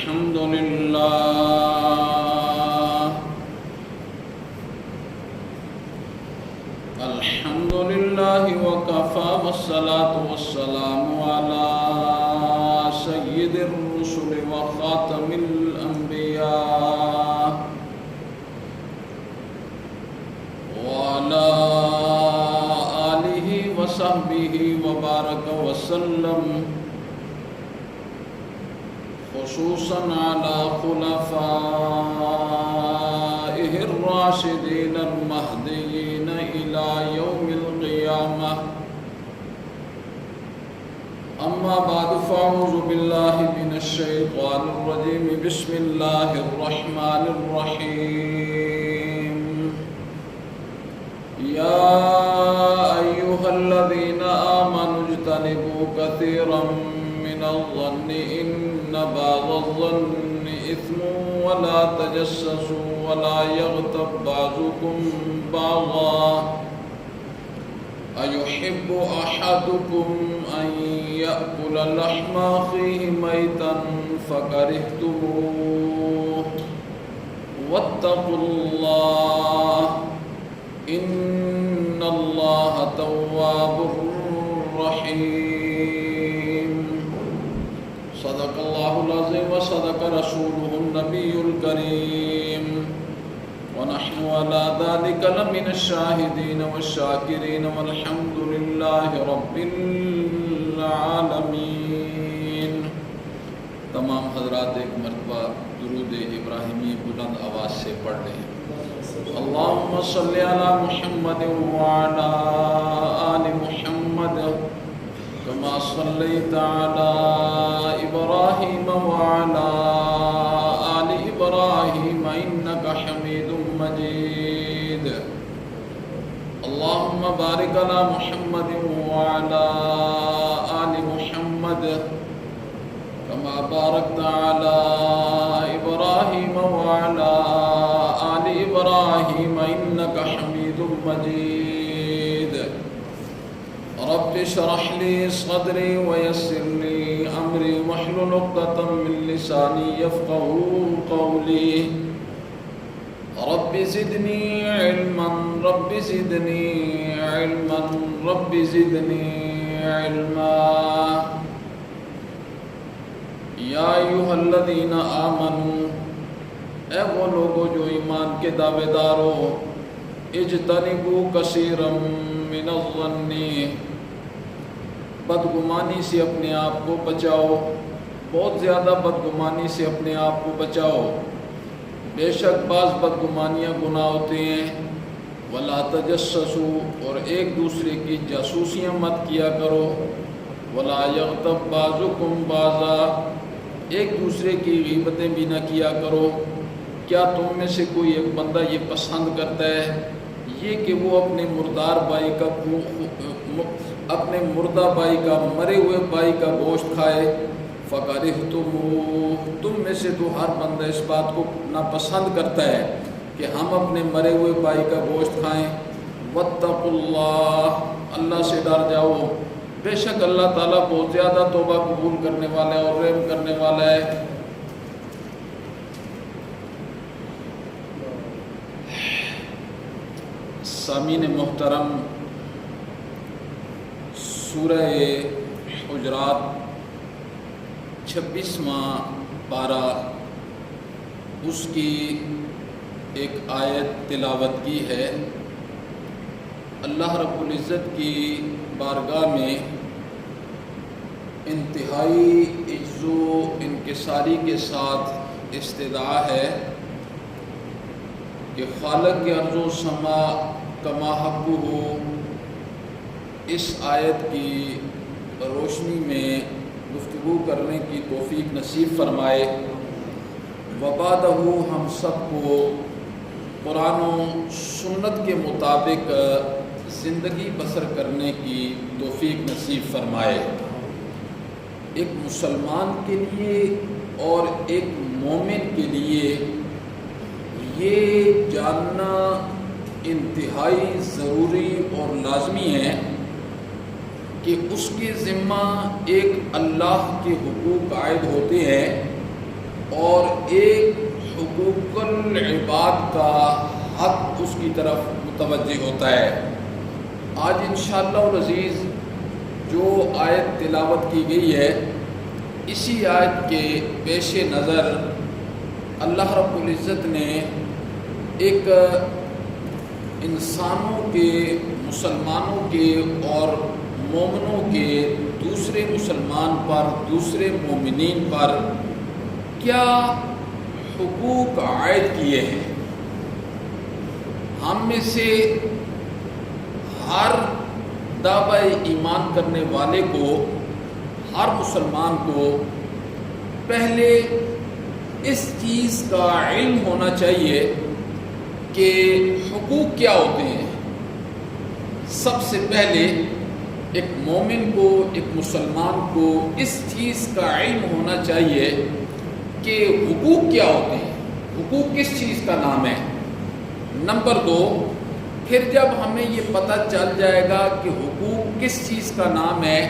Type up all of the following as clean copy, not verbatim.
الحمد لله وكفى والصلاة والسلام على سيد الرسل وخاتم الأنبياء وعلى آله وصحبه وبارك وسلم، خصوصا على خلفائه الراشدين المهديين إلى يوم القيامة. أما بعد، فأعوذ بالله من الشيطان الرجيم. بسم الله الرحمن الرحيم. يا أيها الذين آمنوا اجتنبوا كثيرا من الظن إن بعض الظن إثم ولا تجسسوا ولا يغتب بعضكم بعضا أيحب أحدكم أن يأكل لحم أخيه ميتا فكرهتموه واتقوا الله إن الله تواب رحيم. صدق الله العظيم وصدق رسوله النبي الكريم، ونحن على ذلك لمن الشاهدين والشاكرين والحمد لله رب العالمين. تمام حضرات ایک مرتبہ درود ابراہیمی بلند آواز سے پڑھ لیں. اللهم صل على محمد وعلى آل محمد كما صليت على إبراهيم وعلى آل إبراهيم إنك حميد مجيد. اللهم بارك على محمد وعلى آل محمد كما باركت على إبراهيم وعلى آل إبراهيم إنك حميد مجيد. رب اشرح لي صدري ويسر لي أمري واحلل عقدة من لساني يفقهوا قولي. رب زدني علما رب زدني علما رب زدني علما. یا ایھا الذین آمنوا، اے وہ لوگو جو ایمان کے دعوے دار ہو، اجتنبوا کثیرا من الظن، بدگمانی سے اپنے آپ کو بچاؤ، بہت زیادہ بدگمانی سے اپنے آپ کو بچاؤ. بے شک بعض بدگمانیاں گناہ ہوتے ہیں. ولا تجسسوا، اور ایک دوسرے کی جاسوسیاں مت کیا کرو. ولا یغتب بعضکم بعضا، ایک دوسرے کی غیبتیں بھی نہ کیا کرو. کیا تم میں سے کوئی ایک بندہ یہ پسند کرتا ہے یہ کہ وہ اپنے مردہ بھائی کا مرے ہوئے بھائی کا گوشت کھائے؟ فَكَرِهْتُمُوهُ، تم میں سے تو ہر بندہ اس بات کو ناپسند کرتا ہے کہ ہم اپنے مرے ہوئے بھائی کا گوشت کھائیں. وَاتَّقُوا اللَّهَ، اللہ سے ڈر جاؤ، بے شک اللہ تعالیٰ بہت زیادہ توبہ قبول کرنے والا ہے اور رحم کرنے والا ہے. سامعین محترم، سورہ حجرات 26واں پارہ، اس کی ایک آیت تلاوت کی ہے. اللہ رب العزت کی بارگاہ میں انتہائی عجز و انکساری کے ساتھ استدعا ہے کہ خالق ارض و سما کما حق ہو، اس آیت کی روشنی میں گفتگو کرنے کی توفیق نصیب فرمائے. وبعدہ ہم سب کو قرآن و سنت کے مطابق زندگی بسر کرنے کی توفیق نصیب فرمائے. ایک مسلمان کے لیے اور ایک مومن کے لیے یہ جاننا انتہائی ضروری اور لازمی ہے کہ اس کے ذمہ ایک اللہ کے حقوق عائد ہوتے ہیں اور ایک حقوق العباد کا حق اس کی طرف متوجہ ہوتا ہے۔ آج انشاءاللہ العزیز جو آیت تلاوت کی گئی ہے، اسی آیت کے پیش نظر اللہ رب العزت نے ایک انسانوں کے، مسلمانوں کے اور مومنوں کے دوسرے مسلمان پر، دوسرے مومنین پر کیا حقوق عائد کیے ہیں۔ ہم میں سے ہر دعوی ایمان کرنے والے کو، ہر مسلمان کو پہلے اس چیز کا علم ہونا چاہیے کہ حقوق کیا ہوتے ہیں۔ سب سے پہلے ایک مومن کو، ایک مسلمان کو اس چیز کا علم ہونا چاہیے کہ حقوق کیا ہوتے ہیں، حقوق کس چیز کا نام ہے۔ نمبر 2، پھر جب ہمیں یہ پتہ چل جائے گا کہ حقوق کس چیز کا نام ہے،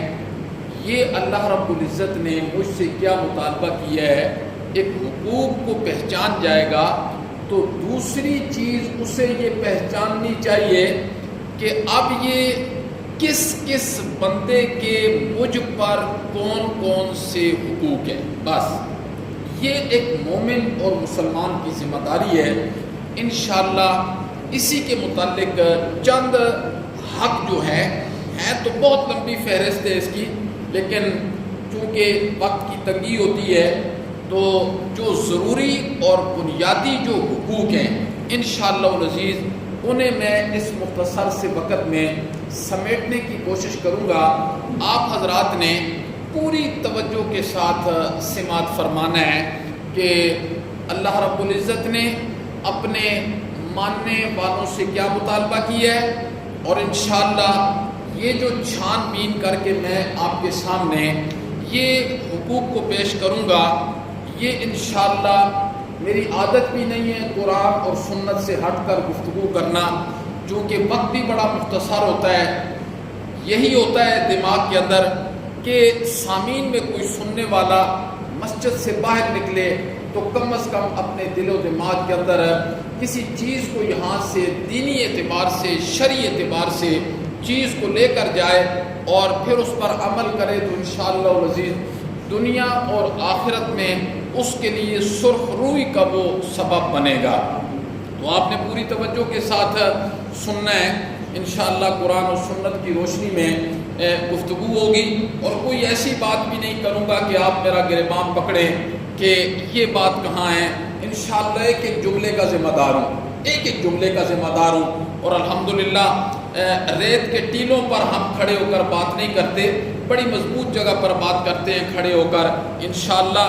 یہ اللہ رب العزت نے مجھ سے کیا مطالبہ کیا ہے، ایک حقوق کو پہچان جائے گا تو دوسری چیز اسے یہ پہچاننی چاہیے کہ اب یہ کس کس بندے کے مجھ پر کون کون سے حقوق ہیں۔ بس یہ ایک مومن اور مسلمان کی ذمہ داری ہے۔ انشاءاللہ اسی کے متعلق چند حق جو ہے تو بہت لمبی فہرست ہے اس کی، لیکن چونکہ وقت کی تنگی ہوتی ہے تو جو ضروری اور بنیادی جو حقوق ہیں انشاءاللہ العزیز انہیں میں اس مختصر سے وقت میں سمیٹنے کی کوشش کروں گا۔ آپ حضرات نے پوری توجہ کے ساتھ سماعت فرمانا ہے کہ اللہ رب العزت نے اپنے ماننے والوں سے کیا مطالبہ کیا ہے، اور انشاءاللہ یہ جو چھان بین کر کے میں آپ کے سامنے یہ حقوق کو پیش کروں گا، یہ انشاءاللہ میری عادت بھی نہیں ہے قرآن اور سنت سے ہٹ کر گفتگو کرنا، چونکہ وقت بھی بڑا مختصر ہوتا ہے۔ یہی ہوتا ہے دماغ کے اندر کہ سامعین میں کوئی سننے والا مسجد سے باہر نکلے تو کم از کم اپنے دل و دماغ کے اندر کسی چیز کو یہاں سے دینی اعتبار سے، شرعی اعتبار سے چیز کو لے کر جائے اور پھر اس پر عمل کرے تو انشاءاللہ العزیز دنیا اور آخرت میں اس کے لیے سرخ روئی کا وہ سبب بنے گا۔ تو آپ نے پوری توجہ کے ساتھ سننا ہے، انشاءاللہ قرآن اور سنت کی روشنی میں گفتگو ہوگی، اور کوئی ایسی بات بھی نہیں کروں گا کہ آپ میرا گریباں پکڑیں کہ یہ بات کہاں ہے۔ انشاءاللہ ایک ایک جملے کا ذمہ دار ہوں، ایک ایک جملے کا ذمہ دار ہوں، اور الحمدللہ ریت کے ٹیلوں پر ہم کھڑے ہو کر بات نہیں کرتے، بڑی مضبوط جگہ پر بات کرتے ہیں کھڑے ہو کر۔ انشاءاللہ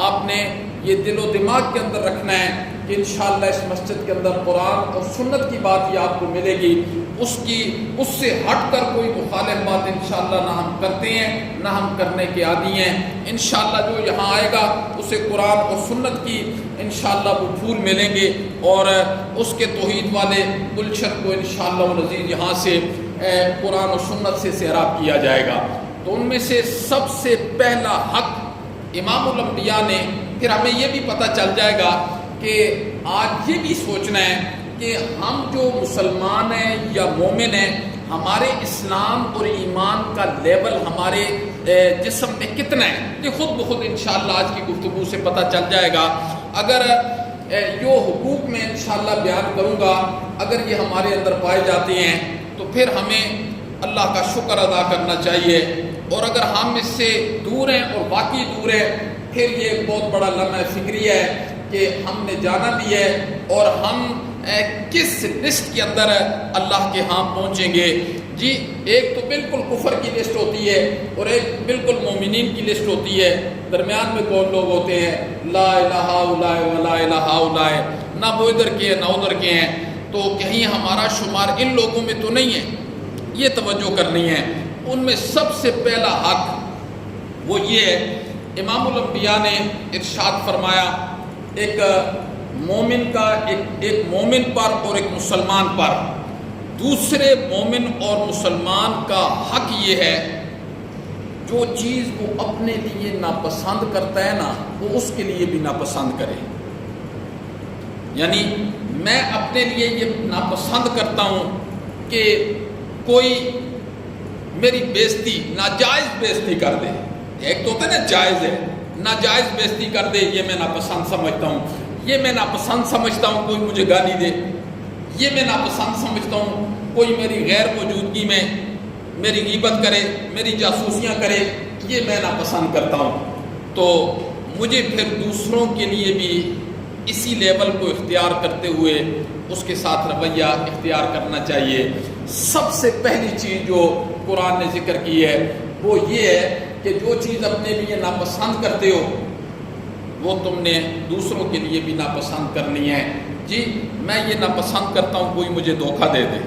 آپ نے یہ دل و دماغ کے اندر رکھنا ہے کہ انشاءاللہ اس مسجد کے اندر قرآن اور سنت کی بات یہ آپ کو ملے گی، اس سے ہٹ کر کوئی مخالف بات انشاءاللہ نہ ہم کرتے ہیں نہ ہم کرنے کے عادی ہیں۔ انشاءاللہ جو یہاں آئے گا اسے قرآن اور سنت کی انشاءاللہ وہ پھول ملیں گے، اور اس کے توحید والے گلشن کو انشاءاللہ العزیز یہاں سے قرآن اور سنت سے سیراب کیا جائے گا۔ تو ان میں سے سب سے پہلا حق امام الانبیاء نے، پھر ہمیں یہ بھی پتہ چل جائے گا کہ آج یہ بھی سوچنا ہے کہ ہم جو مسلمان ہیں یا مومن ہیں، ہمارے اسلام اور ایمان کا لیول ہمارے جسم میں کتنا ہے، یہ خود بخود انشاءاللہ آج کی گفتگو سے پتہ چل جائے گا۔ اگر یہ حقوق میں انشاءاللہ بیان کروں گا، اگر یہ ہمارے اندر پائے جاتے ہیں تو پھر ہمیں اللہ کا شکر ادا کرنا چاہیے، اور اگر ہم اس سے دور ہیں اور باقی دور ہیں پھر یہ ایک بہت بڑا لمحہ فکری ہے کہ ہم نے جانا بھی ہے اور ہم کس لسٹ کے اندر اللہ کے ہاں پہنچیں گے۔ جی ایک تو بالکل کفر کی لسٹ ہوتی ہے اور ایک بالکل مومنین کی لسٹ ہوتی ہے، درمیان میں کون لوگ ہوتے ہیں؟ لا الہ الا ولا الہ الا، نہ وہ ادھر کے ہیں نہ ادھر کے ہیں، تو کہیں ہمارا شمار ان لوگوں میں تو نہیں ہے، یہ توجہ کرنی ہے۔ ان میں سب سے پہلا حق وہ یہ ہے، امام الانبیاء نے ارشاد فرمایا ایک مومن کا ایک مومن پر اور ایک مسلمان پر، دوسرے مومن اور مسلمان کا حق یہ ہے جو چیز وہ اپنے لیے ناپسند کرتا ہے نا وہ اس کے لیے بھی ناپسند کرے. یعنی میں اپنے لیے یہ ناپسند کرتا ہوں کہ کوئی میری بےزتی ناجائز بےزتی کر دے. ایک تو ہوتا ہے نا جائز ہے, ناجائز بےزتی کر دے, یہ میں ناپسند سمجھتا ہوں. یہ میں ناپسند سمجھتا ہوں کوئی مجھے گالی دے. یہ میں ناپسند سمجھتا ہوں کوئی میری غیر موجودگی میں میری غیبت کرے, میری جاسوسیاں کرے. یہ میں ناپسند کرتا ہوں. تو مجھے پھر دوسروں کے لیے بھی اسی لیول کو اختیار کرتے ہوئے اس کے ساتھ رویہ اختیار کرنا چاہیے. سب سے پہلی چیز جو قرآن نے ذکر کی ہے وہ یہ ہے کہ جو چیز اپنے لیے ناپسند کرتے ہو وہ تم نے دوسروں کے لیے بھی ناپسند کرنی ہے. جی میں یہ ناپسند کرتا ہوں کوئی مجھے دھوکہ دے دے,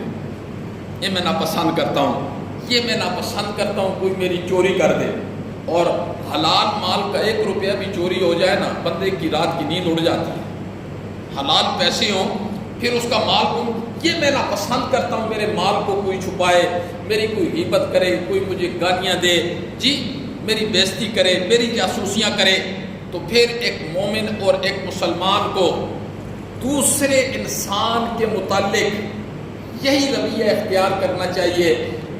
یہ میں ناپسند کرتا ہوں. یہ میں ناپسند کرتا ہوں کوئی میری چوری کر دے. اور حلال مال کا 1 روپیہ بھی چوری ہو جائے نا بندے کی رات کی نیند اڑ جاتی ہے. حلال پیسے ہوں پھر اس کا مال کو یہ میں ناپسند کرتا ہوں میرے مال کو کوئی چھپائے, میری کوئی غیبت کرے, کوئی مجھے گالیاں دے, جی میری بےزتی کرے, میری جاسوسیاں کرے. تو پھر ایک مومن اور ایک مسلمان کو دوسرے انسان کے متعلق یہی رویہ اختیار کرنا چاہیے.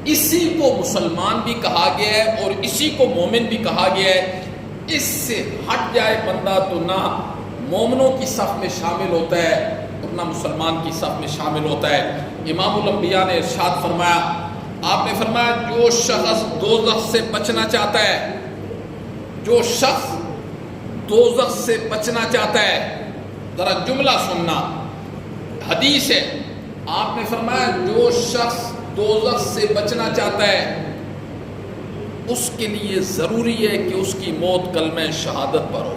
اسی کو مسلمان بھی کہا گیا ہے اور اسی کو مومن بھی کہا گیا ہے. اس سے ہٹ جائے بندہ تو نہ مومنوں کی صف میں شامل ہوتا ہے اور نہ مسلمان کی صف میں شامل ہوتا ہے. امام الانبیاء نے ارشاد فرمایا, آپ نے فرمایا جو شخص دوزخ سے بچنا چاہتا ہے, جو شخص دوزخ سے بچنا چاہتا ہے, ذرا جملہ سننا, حدیث ہے, آپ نے فرمایا جو شخص دوزخ سے بچنا چاہتا ہے اس کے لیے ضروری ہے کہ اس کی موت کلمہ شہادت پر ہو.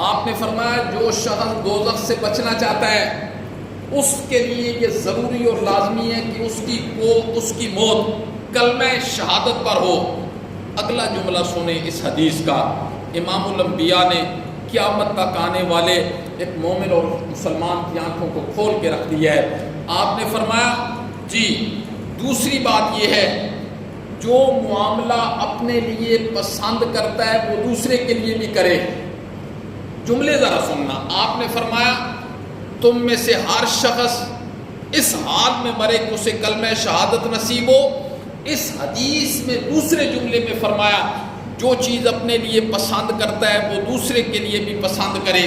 آپ نے فرمایا جو شخص دوزخ سے بچنا چاہتا ہے اس کے لیے یہ ضروری اور لازمی ہے کہ اس کی موت کلمہ شہادت پر ہو. اگلا جملہ سنیں اس حدیث کا. امام الانبیاء نے قیامت تک آنے والے ایک مومن اور مسلمان کی آنکھوں کو کھول کے رکھ دیا ہے. آپ نے فرمایا جی دوسری بات یہ ہے جو معاملہ اپنے لیے پسند کرتا ہے وہ دوسرے کے لیے بھی کرے. جملے ذرا سننا. آپ نے فرمایا تم میں سے ہر شخص اس حال میں مرے کہ اسے کلمہ شہادت نصیب ہو. اس حدیث میں دوسرے جملے میں فرمایا جو چیز اپنے لیے پسند کرتا ہے وہ دوسرے کے لیے بھی پسند کرے.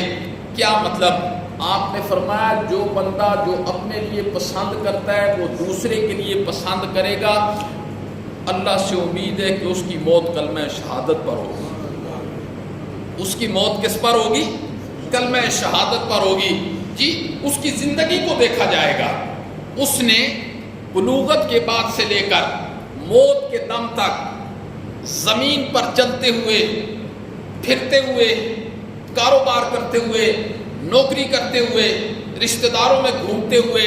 کیا مطلب؟ آپ نے فرمایا جو بندہ جو اپنے لیے پسند کرتا ہے وہ دوسرے کے لیے پسند کرے گا, اللہ سے امید ہے کہ اس کی موت کلمہ شہادت پر ہوگی. اس کی موت کس پر ہوگی؟ کلمہ شہادت پر ہوگی. جی اس کی زندگی کو دیکھا جائے گا. اس نے بلوغت کے بعد سے لے کر موت کے دم تک زمین پر چلتے ہوئے, پھرتے ہوئے, کاروبار کرتے ہوئے, نوکری کرتے ہوئے, رشتہ داروں میں گھومتے ہوئے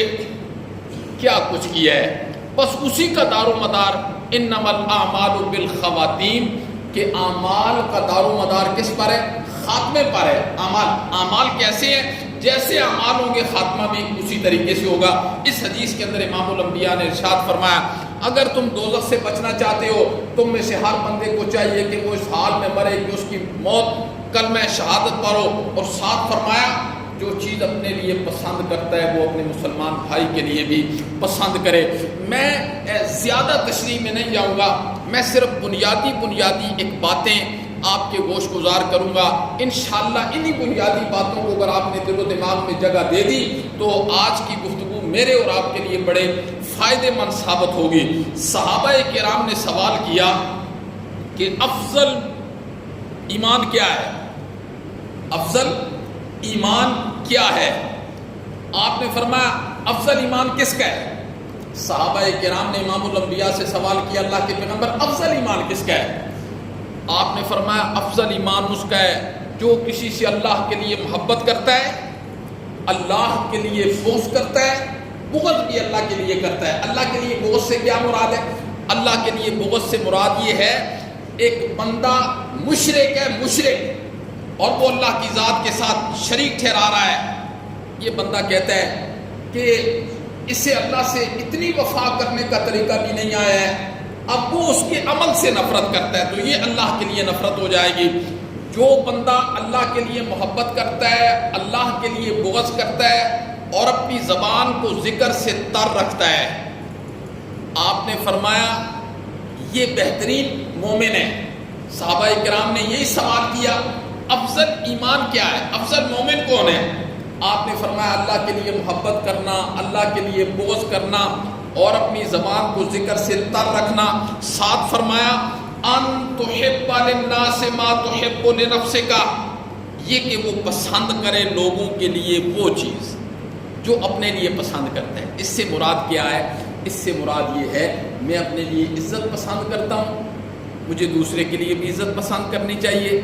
کیا کچھ کیا ہے. بس اسی کا دار و مدار انما الاعمال بالخواتیم کہ اعمال کا دار و مدار کس پر ہے؟ خاتمے پر ہے. اعمال کیسے ہیں؟ جیسے اعمال ہوں گے خاتمہ بھی اسی طریقے سے ہوگا. اس حدیث کے اندر امام الانبیاء نے ارشاد فرمایا اگر تم دوزخ سے بچنا چاہتے ہو تم میں سے ہر بندے کو چاہیے کہ وہ اس حال میں مرے کہ اس کی موت کلمہ شہادت پر ہو. اور ساتھ فرمایا جو چیز اپنے لیے پسند کرتا ہے وہ اپنے مسلمان بھائی کے لیے بھی پسند کرے. میں زیادہ تشریح میں نہیں جاؤں گا, میں صرف بنیادی ایک باتیں آپ کے گوش گزار کروں گا. انشاءاللہ انہی بنیادی باتوں کو اگر آپ نے دل و دماغ میں جگہ دے دی تو آج کی گفتگو میرے اور آپ کے لیے بڑے فائدے مند ثابت ہوگی. صحابہ کرام نے سوال کیا کہ افضل ایمان کیا ہے؟ افضل ایمان کیا ہے؟ آپ نے فرمایا افضل ایمان کس کا ہے؟ صحابہ کرام نے امام الانبیاء سے سوال کیا اللہ کے پیغمبر افضل ایمان کس کا ہے؟ آپ نے فرمایا افضل ایمان اس کا ہے جو کسی سے اللہ کے لیے محبت کرتا ہے, اللہ کے لیے بغض کرتا ہے, بغض بھی اللہ کے لیے کرتا ہے. اللہ کے لیے بغض سے کیا مراد ہے؟ اللہ کے لیے بغض سے مراد یہ ہے ایک بندہ مشرک ہے, مشرک, اور وہ اللہ کی ذات کے ساتھ شریک ٹھہرا رہا ہے. یہ بندہ کہتا ہے کہ اسے اللہ سے اتنی وفا کرنے کا طریقہ بھی نہیں آیا ہے اب وہ اس کے عمل سے نفرت کرتا ہے تو یہ اللہ کے لیے نفرت ہو جائے گی۔ جو بندہ اللہ کے لیے محبت کرتا ہے، اللہ کے لیے بغض کرتا ہے اور اپنی زبان کو ذکر سے تر رکھتا ہے، آپ نے فرمایا یہ بہترین مومن ہے۔ صحابہ کرام نے یہی سوال کیا افضل ایمان کیا ہے، افضل مومن کون ہے؟ آپ نے فرمایا اللہ کے لیے محبت کرنا، اللہ کے لیے بغض کرنا اور اپنی زبان کو ذکر سے تر رکھنا۔ ساتھ فرمایا ان تحب للناس ما تحب لنفسک، یہ کہ وہ پسند کرے لوگوں کے لیے وہ چیز جو اپنے لیے پسند کرتا ہے۔ اس سے مراد کیا ہے؟ اس سے مراد یہ ہے میں اپنے لیے عزت پسند کرتا ہوں، مجھے دوسرے کے لیے بھی عزت پسند کرنی چاہیے۔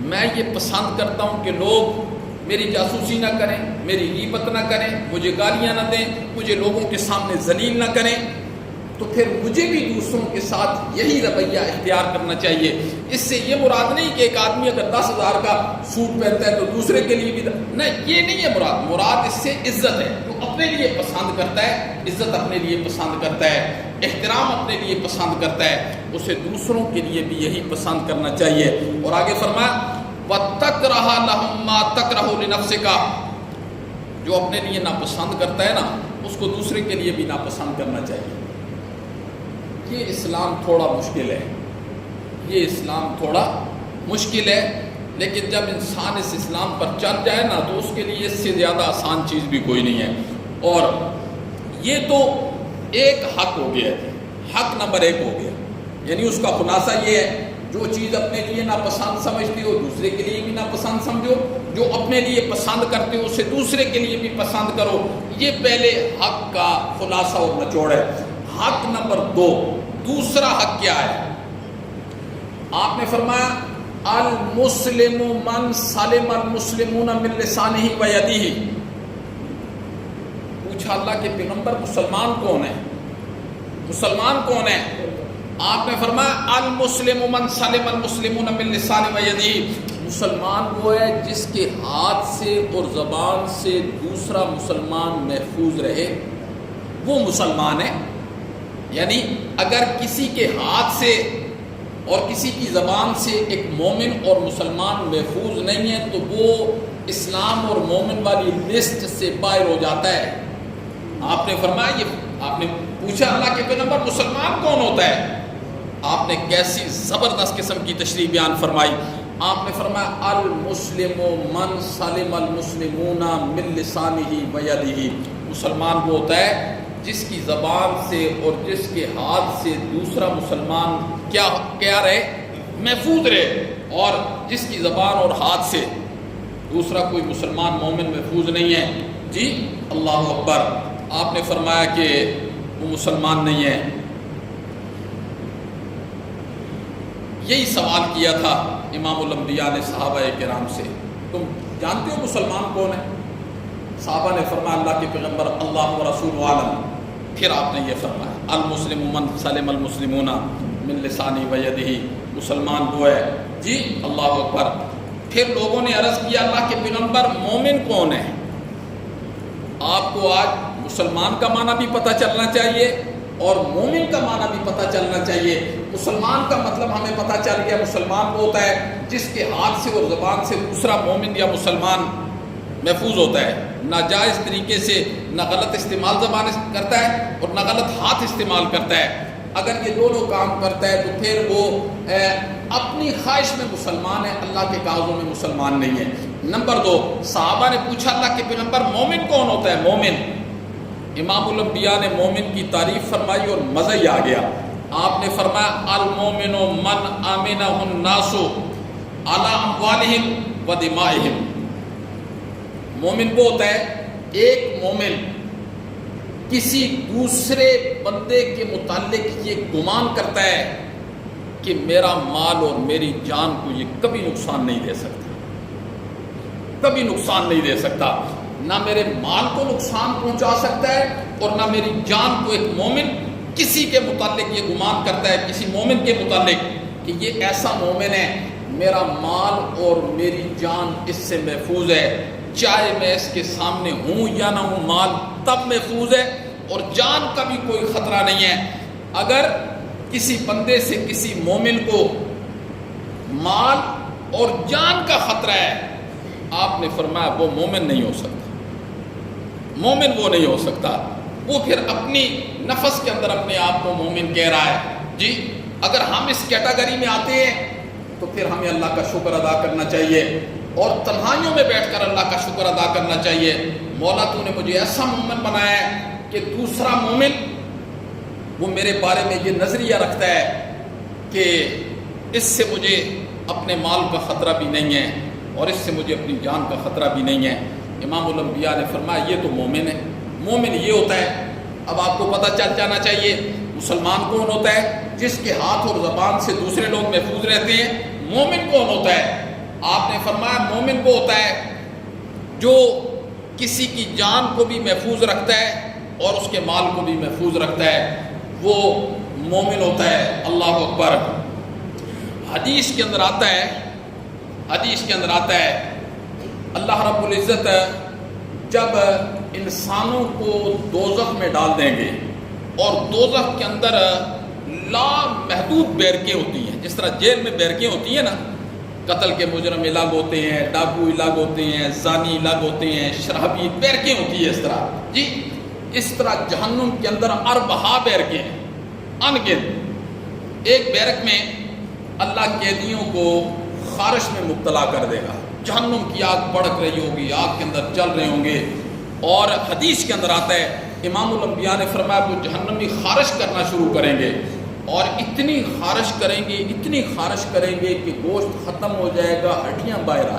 میں یہ پسند کرتا ہوں کہ لوگ میری جاسوسی نہ کریں، میری غیبت نہ کریں، مجھے گالیاں نہ دیں، مجھے لوگوں کے سامنے ذلیل نہ کریں، تو پھر مجھے بھی دوسروں کے ساتھ یہی رویہ اختیار کرنا چاہیے۔ اس سے یہ مراد نہیں کہ ایک آدمی اگر 10,000 کا سوٹ پہنتا ہے تو دوسرے کے لیے بھی نہیں، یہ نہیں ہے مراد۔ مراد اس سے عزت ہے، جو اپنے لیے پسند کرتا ہے، عزت اپنے لیے پسند کرتا ہے، احترام اپنے لیے پسند کرتا ہے، اسے دوسروں کے لیے بھی یہی پسند کرنا چاہیے۔ اور آگے فرمایا وَتَكْرَهَ لَهُم مَّا تَكْرَهُ لِنَفْسِكَ، جو اپنے لیے ناپسند کرتا ہے نا، اس کو دوسرے کے لیے بھی ناپسند کرنا چاہیے۔ یہ اسلام تھوڑا مشکل ہے، یہ اسلام تھوڑا مشکل ہے، لیکن جب انسان اس اسلام پر چل جائے نا تو اس کے لیے اس سے زیادہ آسان چیز بھی کوئی نہیں ہے۔ اور یہ تو ایک حق ہو گیا ہے، حق نمبر 1 ہو گیا، یعنی اس کا خلاصہ یہ ہے جو چیز اپنے لیے ناپسند سمجھتی ہو دوسرے کے لیے بھی ناپسند سمجھو، جو اپنے لیے پسند کرتے ہو اسے دوسرے کے لیے بھی پسند کرو۔ یہ پہلے حق کا خلاصہ اور نچوڑ ہے۔ حق نمبر 2، دوسرا حق کیا ہے؟ آپ نے فرمایا المسلم من سلم المسلمون من لسانہ و یدہ۔ پوچھا اللہ کے پیغمبر مسلمان کون ہے؟ مسلمان کون ہے؟ آپ نے فرمایا المسلم من سلم المسلمون من لسانہ و یدہ، مسلمان وہ ہے جس کے ہاتھ سے اور زبان سے دوسرا مسلمان محفوظ رہے، وہ مسلمان ہے۔ یعنی اگر کسی کے ہاتھ سے اور کسی کی زبان سے ایک مومن اور مسلمان محفوظ نہیں ہے تو وہ اسلام اور مومن والی لسٹ سے باہر ہو جاتا ہے۔ آپ نے فرمایا یہ، آپ نے پوچھا اللہ کے پیغمبر مسلمان کون ہوتا ہے؟ آپ نے کیسی زبردست قسم کی تشریح بیان فرمائی۔ آپ نے فرمایا المسلم من سلم المسلمون من لسانہ و یدہ، مسلمان وہ ہوتا ہے جس کی زبان سے اور جس کے ہاتھ سے دوسرا مسلمان کیا رہے؟ محفوظ رہے، اور جس کی زبان اور ہاتھ سے دوسرا کوئی مسلمان مومن محفوظ نہیں ہے۔ جی اللہ اکبر۔ آپ نے فرمایا کہ وہ مسلمان نہیں ہے۔ یہی سوال کیا تھا امام الانبیاء نے صحابہ کرام سے، تم جانتے ہو مسلمان کون ہے؟ صحابہ نے فرمایا اللہ کے پیغمبر اللہ و رسول عالم۔ پھر آپ نے یہ فرمایا المسلم من سلم المسلمون من لسانہ و یدہ، مسلمان وہ ہے۔ جی اللہ اکبر۔ پھر لوگوں نے عرض کیا اللہ کے پیغمبر مومن کون ہے؟ آپ کو آج مسلمان کا معنی بھی پتہ چلنا چاہیے اور مومن کا معنی بھی پتہ چلنا چاہیے۔ مسلمان کا مطلب ہمیں پتہ چل گیا، مسلمان وہ ہوتا ہے جس کے ہاتھ سے اور زبان سے دوسرا مومن یا مسلمان محفوظ ہوتا ہے، ناجائز طریقے سے نہ غلط استعمال زبان کرتا ہے اور نہ غلط ہاتھ استعمال کرتا ہے۔ اگر یہ دونوں کام کرتا ہے تو پھر وہ اپنی خواہش میں مسلمان ہے، اللہ کے کاغذوں میں مسلمان نہیں ہے۔ نمبر 2، صحابہ نے پوچھا اللہ کے پیغمبر مومن کون ہوتا ہے؟ مومن، امام الانبیاء نے مومن کی تعریف فرمائی اور مزہ ہی آ گیا۔ آپ نے فرمایا المومن من آمنہ الناس علی اموالہم و دمائہم، مومن وہ ہوتا ہے ایک مومن کسی دوسرے بندے کے متعلق یہ گمان کرتا ہے کہ میرا مال اور میری جان کو یہ کبھی نقصان نہیں دے سکتا، کبھی نقصان نہیں دے سکتا، نہ میرے مال کو نقصان پہنچا سکتا ہے اور نہ میری جان کو۔ ایک مومن کسی کے متعلق یہ گمان کرتا ہے، کسی مومن کے متعلق، کہ یہ ایسا مومن ہے میرا مال اور میری جان اس سے محفوظ ہے، چاہے میں اس کے سامنے ہوں یا نہ ہوں، مال تب محفوظ ہے اور جان کا بھی کوئی خطرہ نہیں ہے۔ اگر کسی بندے سے کسی مومن کو مال اور جان کا خطرہ ہے، آپ نے فرمایا وہ مومن نہیں ہو سکتا، مومن وہ نہیں ہو سکتا، وہ پھر اپنی نفس کے اندر اپنے آپ کو مومن کہہ رہا ہے۔ جی اگر ہم اس کیٹیگری میں آتے ہیں تو پھر ہمیں اللہ کا شکر ادا کرنا چاہیے اور تنہائیوں میں بیٹھ کر اللہ کا شکر ادا کرنا چاہیے، مولا تو نے مجھے ایسا مومن بنایا ہے کہ دوسرا مومن وہ میرے بارے میں یہ نظریہ رکھتا ہے کہ اس سے مجھے اپنے مال کا خطرہ بھی نہیں ہے اور اس سے مجھے اپنی جان کا خطرہ بھی نہیں ہے۔ امام الانبیاء نے فرمایا یہ تو مومن ہے، مومن یہ ہوتا ہے۔ اب آپ کو پتہ چل جانا چاہیے مسلمان کون ہوتا ہے؟ جس کے ہاتھ اور زبان سے دوسرے لوگ محفوظ رہتے ہیں۔ مومن کون ہوتا ہے؟ آپ نے فرمایا مومن وہ ہوتا ہے جو کسی کی جان کو بھی محفوظ رکھتا ہے اور اس کے مال کو بھی محفوظ رکھتا ہے، وہ مومن ہوتا ہے۔ اللہ اکبر۔ حدیث کے اندر آتا ہے اللہ رب العزت جب انسانوں کو دوزخ میں ڈال دیں گے اور دوزخ کے اندر لامحدود بیرکیں ہوتی ہیں، جس طرح جیل میں بیرکیں ہوتی ہیں نا، قتل کے مجرم الگ ہوتے ہیں، ڈاکو الگ ہوتے ہیں، زانی الگ ہوتے ہیں، شرابی بیرکیں ہوتی ہیں، اس طرح جی اس طرح جہنم کے اندر اربہا بیرکیں ہیں، انگنت۔ ایک بیرک میں اللہ قیدیوں کو خارش میں مبتلا کر دے گا، جہنم کی آگ بھڑک رہی ہوگی، آگ کے اندر جل رہے ہوں گے، اور حدیث کے اندر آتا ہے امام الانبیاء نے فرمایا وہ جہنمی خارش کرنا شروع کریں گے اور اتنی خارش کریں گے کہ گوشت ختم ہو جائے گا، ہڈیاں باہر آ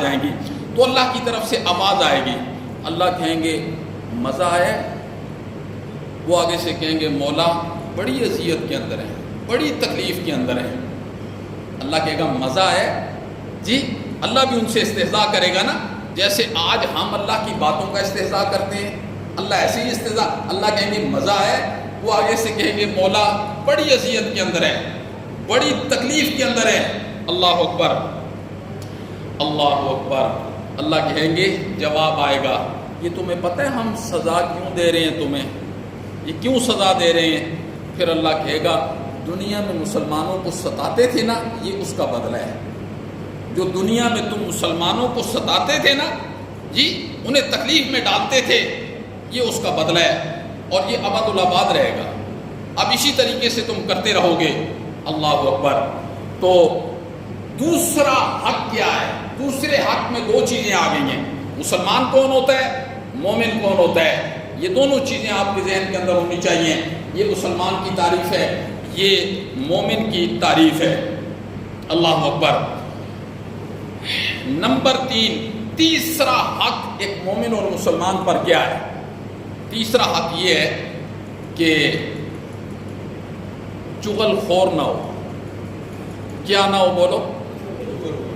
جائیں گی، تو اللہ کی طرف سے آواز آئے گی، اللہ کہیں گے مزہ آیا؟ وہ آگے سے کہیں گے مولا بڑی اذیت کے اندر ہے، بڑی تکلیف کے اندر ہے۔ اللہ کہے گا مزہ ہے؟ جی اللہ بھی ان سے استہزاء کرے گا نا، جیسے آج ہم اللہ کی باتوں کا استہزاء کرتے ہیں، اللہ ایسے ہی استہزاء۔ اللہ کہیں گے مزہ ہے؟ وہ آگے سے کہیں گے مولا بڑی اذیت کے اندر ہے، بڑی تکلیف کے اندر ہے۔ اللہ اکبر، اللہ اکبر۔ اللہ کہیں گے جواب آئے گا یہ تمہیں پتہ ہے ہم سزا کیوں دے رہے ہیں تمہیں، یہ کیوں سزا دے رہے ہیں؟ پھر اللہ کہے گا دنیا میں مسلمانوں کو ستاتے تھے نا، یہ اس کا بدلہ ہے۔ جو دنیا میں تم مسلمانوں کو ستاتے تھے نا، جی انہیں تکلیف میں ڈالتے تھے، یہ اس کا بدلہ ہے اور یہ ابد الآباد رہے گا۔ اب اسی طریقے سے تم کرتے رہو گے۔ اللہ اکبر۔ تو دوسرا حق کیا ہے؟ دوسرے حق میں دو چیزیں آ گئی ہیں، مسلمان کون ہوتا ہے، مومن کون ہوتا ہے، یہ دونوں چیزیں آپ کے ذہن کے اندر ہونی چاہیے۔ یہ مسلمان کی تعریف ہے، یہ مومن کی تعریف ہے۔ اللہ اکبر۔ نمبر 3، تیسرا حق ایک مومن اور مسلمان پر کیا ہے؟ تیسرا حق یہ ہے کہ چغل خور نہ ہو۔ کیا نہ ہو؟ بولو،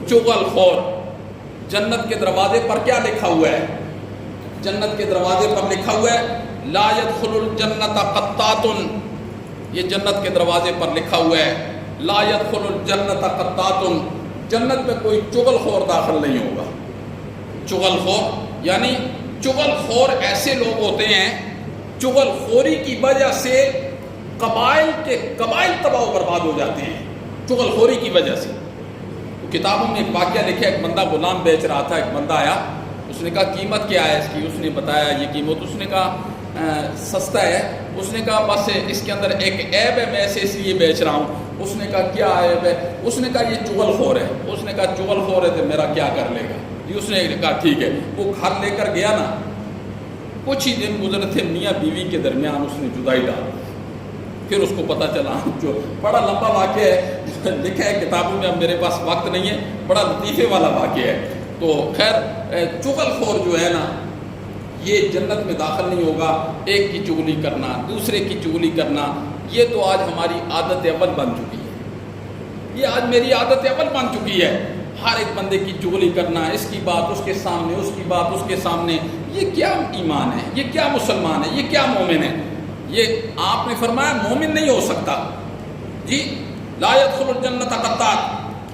چغل خور۔ جنت کے دروازے پر کیا لکھا ہوا ہے؟ جنت کے دروازے پر لکھا ہوا ہے لا يدخل الجنت قطات۔ یہ جنت کے دروازے پر لکھا ہوا ہے لا يدخل الجنت قطات، جنت میں کوئی چغل خور داخل نہیں ہوگا۔ چغل خور یعنی چغل خور ایسے لوگ ہوتے ہیں، چغل خوری کی وجہ سے قبائل تباہ و برباد ہو جاتے ہیں، چغل خوری کی وجہ سے۔ کتابوں میں ایک واقعہ لکھا، ایک بندہ غلام بیچ رہا تھا، ایک بندہ آیا، اس نے کہا قیمت کیا ہے اس کی؟ اس نے بتایا یہ قیمت، اس نے کہا سستا ہے۔ اس نے کہا بس اس کے اندر ایک عیب ہے، میں اسے اس لیے بیچ رہا ہوں۔ اس نے کہا کیا عیب ہے؟ اس نے کہا یہ چغل خور ہے۔ اس نے کہا چغل خور ہے تو میرا کیا کر لے گا؟ اس نے کہا ٹھیک ہے۔ وہ گھر لے کر گیا نا، کچھ ہی دن گزرے تھے، میاں بیوی کے درمیان اس نے جدائی ڈال دی۔ پھر اس کو پتہ چلا، جو بڑا لمبا واقعہ ہے، لکھا ہے کتابوں میں، اب میرے پاس وقت نہیں ہے، بڑا لطیفے والا واقعہ ہے۔ تو خیر چغل خور جو ہے نا، یہ جنت میں داخل نہیں ہوگا۔ ایک کی چغلی کرنا، دوسرے کی چغلی کرنا، یہ تو آج ہماری عادت اول بن چکی ہے، یہ آج میری عادت اول بن چکی ہے۔ ہر ایک بندے کی چغلی کرنا، اس کی بات اس کے سامنے، اس کی بات اس کے سامنے، یہ کیا ایمان ہے؟ یہ کیا مسلمان ہے؟ یہ کیا مومن ہے؟ یہ آپ نے فرمایا مومن نہیں ہو سکتا۔ جی لا يدخل الجنت قطات۔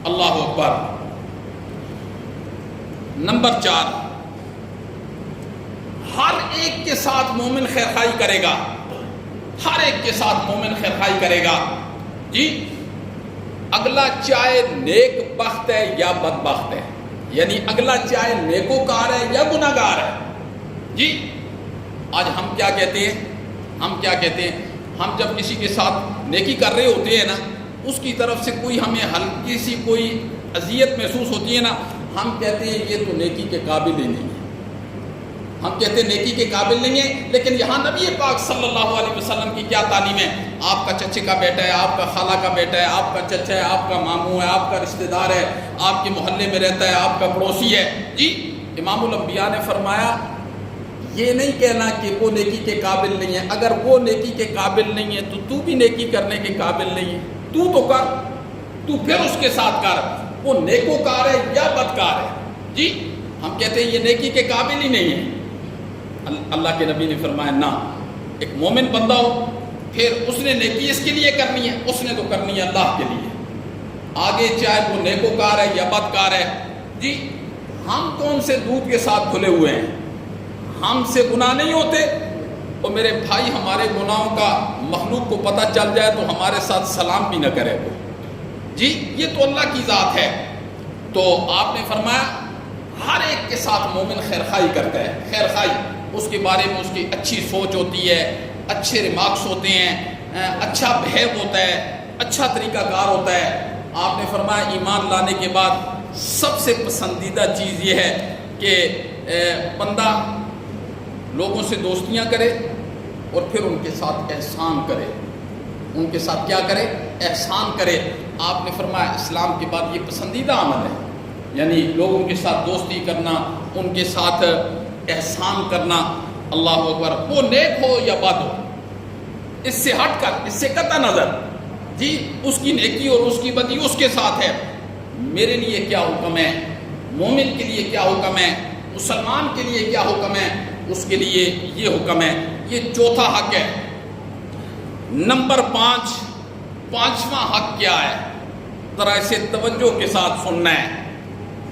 اللہ اکبر۔ نمبر 4، ہر ایک کے ساتھ مومن خیرخواہی کرے گا، ہر ایک کے ساتھ مومن خیرخوائی کرے گا جی. اگلا چاہے نیک بخت ہے یا بدبخت ہے، یعنی اگلا چاہے نیکوکار ہے یا گناہگار ہے جی. آج ہم کیا کہتے ہیں، ہم جب کسی کے ساتھ نیکی کر رہے ہوتے ہیں نا، اس کی طرف سے کوئی ہمیں ہلکی سی کوئی اذیت محسوس ہوتی ہے نا، ہم کہتے ہیں یہ تو نیکی کے قابل ہی نہیں ہے. ہم کہتے ہیں نیکی کے قابل نہیں ہے. لیکن یہاں نبی پاک صلی اللہ علیہ وسلم کی کیا تعلیم ہے؟ آپ کا چچے کا بیٹا ہے، آپ کا خالہ کا بیٹا ہے، آپ کا چچا ہے، آپ کا ماموں ہے، آپ کا رشتہ دار ہے، آپ کے محلے میں رہتا ہے، آپ کا پڑوسی ہے جی. امام الانبیاء نے فرمایا یہ نہیں کہنا کہ وہ نیکی کے قابل نہیں ہے. اگر وہ نیکی کے قابل نہیں ہے تو بھی نیکی کرنے کے قابل نہیں ہے. تو کر، تو پھر اس کے ساتھ کر. وہ نیکوکار ہے یا بدکار ہے جی. ہم کہتے ہیں یہ نیکی کے قابل ہی نہیں ہے. اللہ کے نبی نے فرمایا نہ، ایک مومن بندہ ہو پھر اس نے نیکی اس کے لیے کرنی ہے، اس نے تو کرنی ہے اللہ کے لیے. آگے چاہے وہ نیکوکار ہے یا بدکار ہے جی. ہم کون سے دودھ کے ساتھ دھلے ہوئے ہیں؟ ہم سے گناہ نہیں ہوتے. اور میرے بھائی ہمارے گناہوں کا مخلوق کو پتہ چل جائے تو ہمارے ساتھ سلام بھی نہ کرے وہ جی. یہ تو اللہ کی ذات ہے. تو آپ نے فرمایا ہر ایک کے ساتھ مومن خیرخوائی کرتا ہے. خیرخوائی اس کے بارے میں اس کی اچھی سوچ ہوتی ہے، اچھے ریمارکس ہوتے ہیں، اچھا بہیو ہوتا ہے، اچھا طریقہ کار ہوتا ہے. آپ نے فرمایا ایمان لانے کے بعد سب سے پسندیدہ چیز یہ ہے کہ بندہ لوگوں سے دوستیاں کرے اور پھر ان کے ساتھ احسان کرے. ان کے ساتھ کیا کرے؟ احسان کرے. آپ نے فرمایا اسلام کے بعد یہ پسندیدہ عمل ہے، یعنی لوگوں کے ساتھ دوستی کرنا، ان کے ساتھ احسان کرنا. اللہ اکبر. وہ نیک ہو یا بد ہو، اس سے ہٹ کر، اس سے قطع نظر جی، اس کی نیکی اور اس کی بدی اس کے ساتھ ہے. میرے لیے کیا حکم ہے، مومن کے لیے کیا حکم ہے، مسلمان کے لیے کیا حکم ہے، اس کے لیے یہ حکم ہے. یہ چوتھا حق ہے. نمبر 5، پانچواں حق کیا ہے؟ ذرا اسے توجہ کے ساتھ سننا ہے.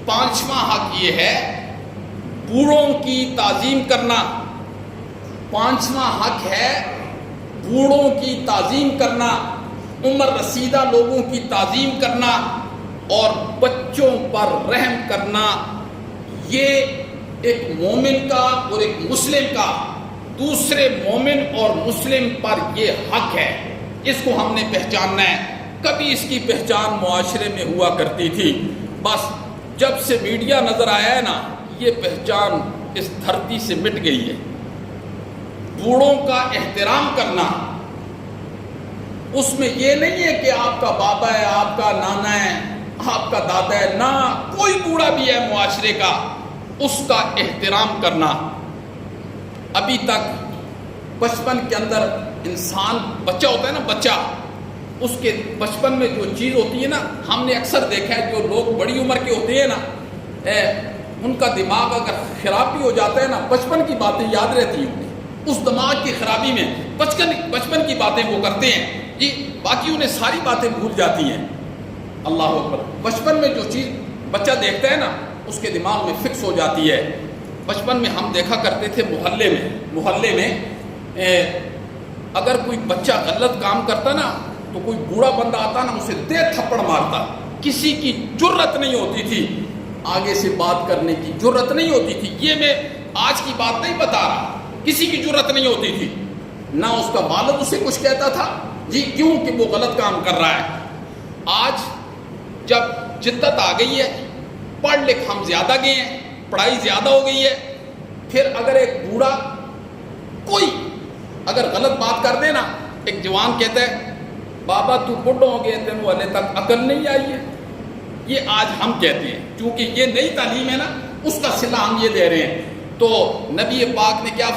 پانچواں حق یہ ہے بوڑھوں کی تعظیم کرنا. پانچواں حق ہے بوڑھوں کی تعظیم کرنا، عمر رسیدہ لوگوں کی تعظیم کرنا اور بچوں پر رحم کرنا. یہ ایک مومن کا اور ایک مسلم کا دوسرے مومن اور مسلم پر یہ حق ہے. اس کو ہم نے پہچاننا ہے. کبھی اس کی پہچان معاشرے میں ہوا کرتی تھی، بس جب سے میڈیا نظر آیا ہے نا یہ پہچان اس دھرتی سے مٹ گئی ہے. بوڑھوں کا احترام کرنا، اس میں یہ نہیں ہے کہ آپ کا بابا ہے، آپ کا نانا ہے، آپ کا دادا ہے، نہ کوئی بوڑھا بھی ہے معاشرے کا، اس کا احترام کرنا. ابھی تک بچپن کے اندر انسان بچہ ہوتا ہے نا، بچہ، اس کے بچپن میں جو چیز ہوتی ہے نا، ہم نے اکثر دیکھا ہے جو لوگ بڑی عمر کے ہوتے ہیں نا، ان کا دماغ اگر خراب بھی ہو جاتا ہے نا، بچپن کی باتیں یاد رہتی ہیں. اس دماغ کی خرابی میں بچپن کی باتیں وہ کرتے ہیں جی، باقی انہیں ساری باتیں بھول جاتی ہیں. اللہ اکبر. بچپن میں جو چیز بچہ دیکھتا ہے نا اس کے دماغ میں فکس ہو جاتی ہے. بچپن میں ہم دیکھا کرتے تھے محلے میں اگر کوئی بچہ غلط کام کرتا نا تو کوئی بوڑھا بندہ آتا نا اسے دے تھپڑ مارتا. کسی کی جرت نہیں ہوتی تھی آگے سے بات کرنے کی، جرت نہیں ہوتی تھی. یہ میں آج کی بات نہیں بتا رہا، کسی کی جرت نہیں ہوتی تھی. نہ اس کا والد اسے کچھ کہتا تھا جی، کیوں کہ وہ غلط کام کر رہا ہے. آج جب جدت آ گئی ہے، پڑھ لکھ ہم زیادہ گئے ہیں، پڑھائی زیادہ ہو گئی ہے، پھر اگر ایک بوڑھا کوئی اگر غلط بات کر دے نا، ایک جوان کہتا ہے بابا تو بڑھو ہو گئے تینوں والے تک عقل نہیں آئی ہے. یہ آج ہم کہتے ہیں، چونکہ یہ نئی تعلیم ہے نا، اس کا صلہ ہم یہ دے رہے ہیں. تو نبی پاک نے کیا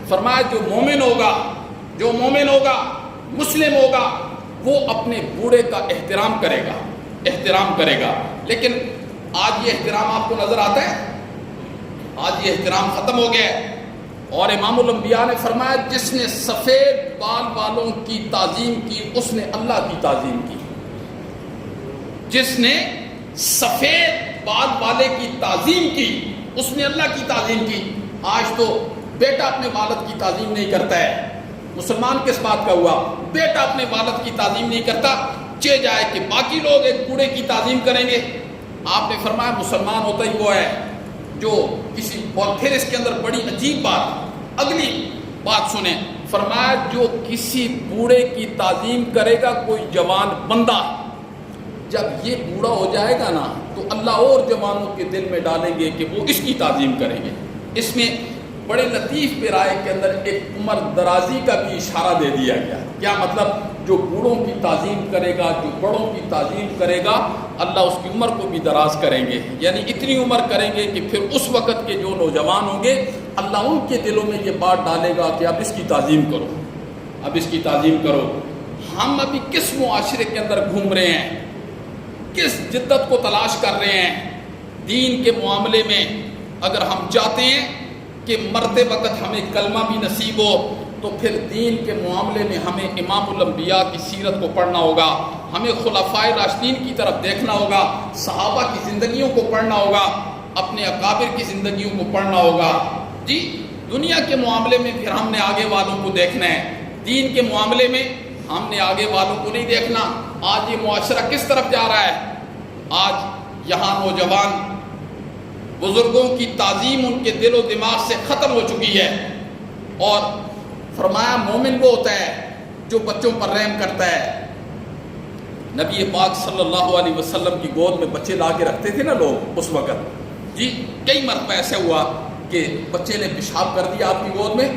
فرمایا جو مومن ہوگا مسلم ہوگا وہ اپنے بوڑھے کا احترام کرے گا. لیکن آج یہ احترام آپ کو نظر آتا ہے؟ آج یہ احترام ختم ہو گیا ہے. اور امام الانبیاء نے فرمایا جس نے سفید بال والوں کی تعظیم کی اس نے اللہ کی تعظیم کی. جس نے سفید بال والے کی تعظیم کی اس نے اللہ کی تعظیم کی. آج تو بیٹا اپنے والد کی تعظیم نہیں کرتا ہے، مسلمان کس بات کا ہوا؟ بیٹا اپنے والد کی تعظیم نہیں کرتا، چہ جائے کہ باقی لوگ ایک بوڑھے کی تعظیم کریں گے۔ آپ نے فرمایا مسلمان ہوتا ہی وہ ہے جو کسی، اور پھر اس کے اندر بڑی عجیب بات، اگلی بات سنیں، فرمایا جو کسی بوڑھے کی تعظیم کرے گا کوئی جوان بندہ، جب یہ بوڑھا ہو جائے گا نا تو اللہ اور جوانوں کے دل میں ڈالیں گے کہ وہ اس کی تعظیم کریں گے۔ اس میں بڑے لطیف پیرائے کے اندر ایک عمر درازی کا بھی اشارہ دے دیا گیا۔ کیا مطلب؟ جو بوڑھوں کی تعظیم کرے گا، جو بڑوں کی تعظیم کرے گا، اللہ اس کی عمر کو بھی دراز کریں گے، یعنی اتنی عمر کریں گے کہ پھر اس وقت کے جو نوجوان ہوں گے اللہ ان کے دلوں میں یہ بات ڈالے گا کہ اب اس کی تعظیم کرو، اب اس کی تعظیم کرو۔ ہم ابھی کس معاشرے کے اندر گھوم رہے ہیں، کس جدت کو تلاش کر رہے ہیں دین کے معاملے میں؟ اگر ہم چاہتے ہیں کہ مرتے وقت ہمیں کلمہ بھی نصیب ہو تو پھر دین کے معاملے میں ہمیں امام الانبیاء کی سیرت کو پڑھنا ہوگا، ہمیں خلفائے راشدین کی طرف دیکھنا ہوگا، صحابہ کی زندگیوں کو پڑھنا ہوگا، اپنے اکابر کی زندگیوں کو پڑھنا ہوگا۔ جی دنیا کے معاملے میں پھر ہم نے آگے والوں کو دیکھنا ہے، دین کے معاملے میں ہم نے آگے والوں کو نہیں دیکھنا۔ آج یہ معاشرہ کس طرف جا رہا ہے؟ آج یہاں نوجوان بزرگوں کی تعظیم ان کے دل و دماغ سے ختم ہو چکی ہے، اور فرمایا مومن وہ ہوتا ہے جو بچوں پر رحم کرتا ہے۔ نبی پاک صلی اللہ علیہ وسلم کی گود میں بچے لا کے رکھتے تھے نا لوگ اس وقت، جی کئی مرتبہ ایسے ہوا کہ بچے نے پیشاب کر دیا آپ کی گود میں،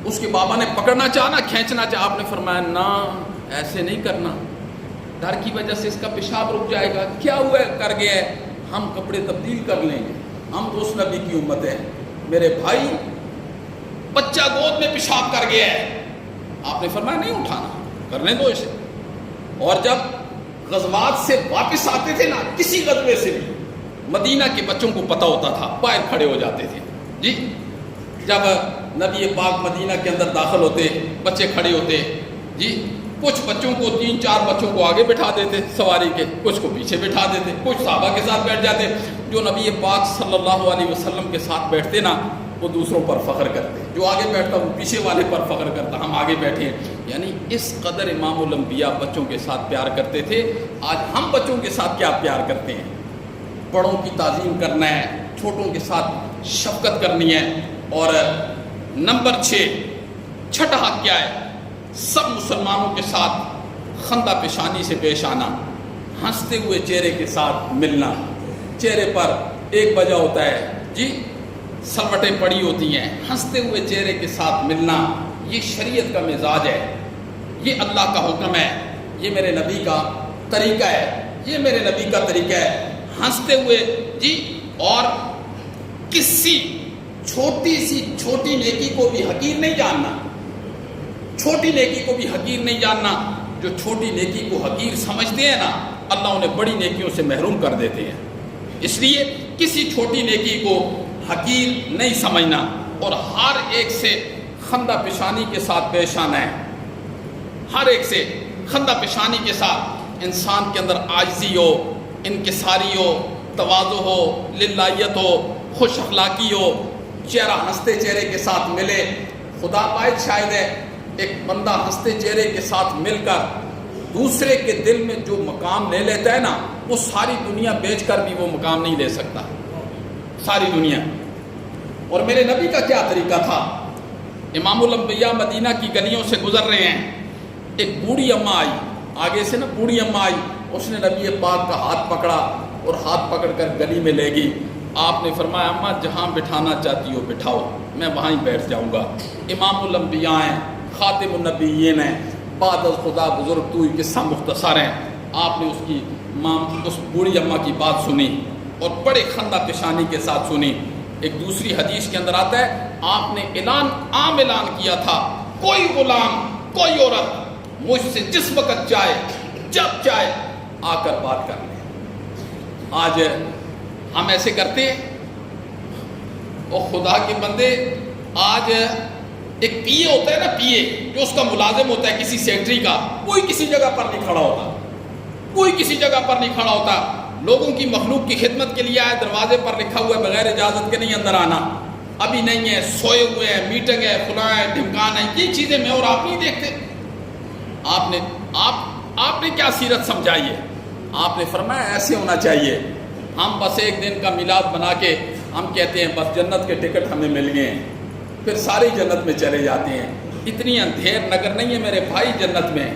اس کے بابا نے پکڑنا چاہا نا، کھینچنا چاہا، آپ نے فرمایا نہ ایسے نہیں کرنا، ڈر کی وجہ سے اس کا پیشاب رک جائے گا، کیا ہوا ہے کر گیا ہے، ہم کپڑے تبدیل کر لیں گے، ہم تو اس نبی کی امت ہیں۔ میرے بھائی بچہ گود میں پیشاب کر گیا ہے، آپ نے فرمایا نہیں اٹھانا، کرنے دو اسے۔ اور جب غزوات سے واپس آتے تھے نا، کسی غزوے سے بھی مدینہ کے بچوں کو پتہ ہوتا تھا، باہر کھڑے ہو جاتے تھے۔ جی جب نبی پاک مدینہ کے اندر داخل ہوتے، بچے کھڑے ہوتے، جی کچھ بچوں کو 3-4 بچوں کو آگے بٹھا دیتے سواری کے، کچھ کو پیچھے بٹھا دیتے، کچھ صحابہ کے ساتھ بیٹھ جاتے۔ جو نبی پاک صلی اللہ علیہ وسلم کے ساتھ بیٹھتے نا وہ دوسروں پر فخر کرتے، جو آگے بیٹھتا وہ پیچھے والے پر فخر کرتا، ہم آگے بیٹھے ہیں۔ یعنی اس قدر امام الانبیاء بچوں کے ساتھ پیار کرتے تھے۔ آج ہم بچوں کے ساتھ کیا پیار کرتے ہیں؟ بڑوں کی تعظیم کرنا ہے، چھوٹوں کے ساتھ شفقت کرنی ہے۔ اور نمبر 6 چھٹا حق کیا ہے؟ سب مسلمانوں کے ساتھ خندہ پیشانی سے پیش آنا، ہنستے ہوئے چہرے کے ساتھ ملنا۔ چہرے پر ایک وجہ ہوتا ہے جی سلوٹیں پڑی ہوتی ہیں، ہنستے ہوئے چہرے کے ساتھ ملنا، یہ شریعت کا مزاج ہے، یہ اللہ کا حکم ہے، یہ میرے نبی کا طریقہ ہے، یہ میرے نبی کا طریقہ ہے، ہنستے ہوئے جی۔ اور کسی چھوٹی نیکی کو بھی حقیر نہیں جاننا، چھوٹی نیکی کو بھی حقیر نہیں جاننا۔ جو چھوٹی نیکی کو حقیر سمجھتے ہیں نا اللہ انہیں بڑی نیکیوں سے محروم کر دیتے ہیں۔ اس لیے کسی چھوٹی نیکی کو حقیر نہیں سمجھنا، اور ہر ایک سے خندہ پیشانی کے ساتھ پیش آنا ہے، ہر ایک سے خندہ پیشانی کے ساتھ۔ انسان کے اندر عاجزی ہو، انکساری ہو، تواضع ہو، للہیت ہو، خوش اخلاقی ہو، چہرہ ہنستے چہرے کے ساتھ ملے۔ خدا پائد شاید ہے ایک بندہ ہنستے چہرے کے ساتھ مل کر دوسرے کے دل میں جو مقام لے لیتا ہے نا وہ ساری دنیا بیچ کر بھی وہ مقام نہیں لے سکتا، ساری دنیا۔ اور میرے نبی کا کیا طریقہ تھا؟ امام الانبیاء مدینہ کی گلیوں سے گزر رہے ہیں، ایک بوڑھی اماں آئی، آگے سے نا بوڑھی اماں آئی، اس نے نبی پاک کا ہاتھ پکڑا اور ہاتھ پکڑ کر گلی میں لے گئی۔ آپ نے فرمایا اماں جہاں بٹھانا چاہتی ہو بٹھاؤ، میں وہاں ہی بیٹھ جاؤں گا۔ امام الانبیاء ہیں، خاتم النبیین ہیں، بعد از خدا بزرگ تو ہی قصہ مختصر ہیں۔ آپ نے اس بوڑھی اماں کی بات سنی اور بڑے خندہ پیشانی کے ساتھ سنی۔ ایک دوسری حدیث کے اندر آتا ہے آپ نے عام اعلان کیا تھا، کوئی غلام کوئی عورت مجھ سے جس وقت چاہے جب چاہے آ کر بات کر لیں۔ آج ہم ایسے کرتے ہیں؟ اور خدا کے بندے آج ایک پی اے ہوتا ہے نا، پی اے جو اس کا ملازم ہوتا ہے کسی سیکٹری کا، کوئی کسی جگہ پر نہیں کھڑا ہوتا، کوئی کسی جگہ پر نہیں کھڑا ہوتا، لوگوں کی مخلوق کی خدمت کے لیے آئے، دروازے پر لکھا ہوا ہے بغیر اجازت کے نہیں اندر آنا۔ ابھی نہیں ہے، سوئے ہوئے ہیں، میٹنگ ہے، فلاں ہے، ڈھمکان ہے، یہ چیزیں میں اور آپ نہیں دیکھتے. آپ نے کیا سیرت سمجھائی ہے؟ آپ نے فرمایا ایسے ہونا چاہیے. ہم بس ایک دن کا میلاد بنا کے ہم کہتے ہیں بس جنت کے ٹکٹ ہمیں مل گئے ہیں، پھر ساری جنت میں چلے جاتے ہیں. اتنی اندھیر نگر نہیں ہے میرے بھائی جنت میں.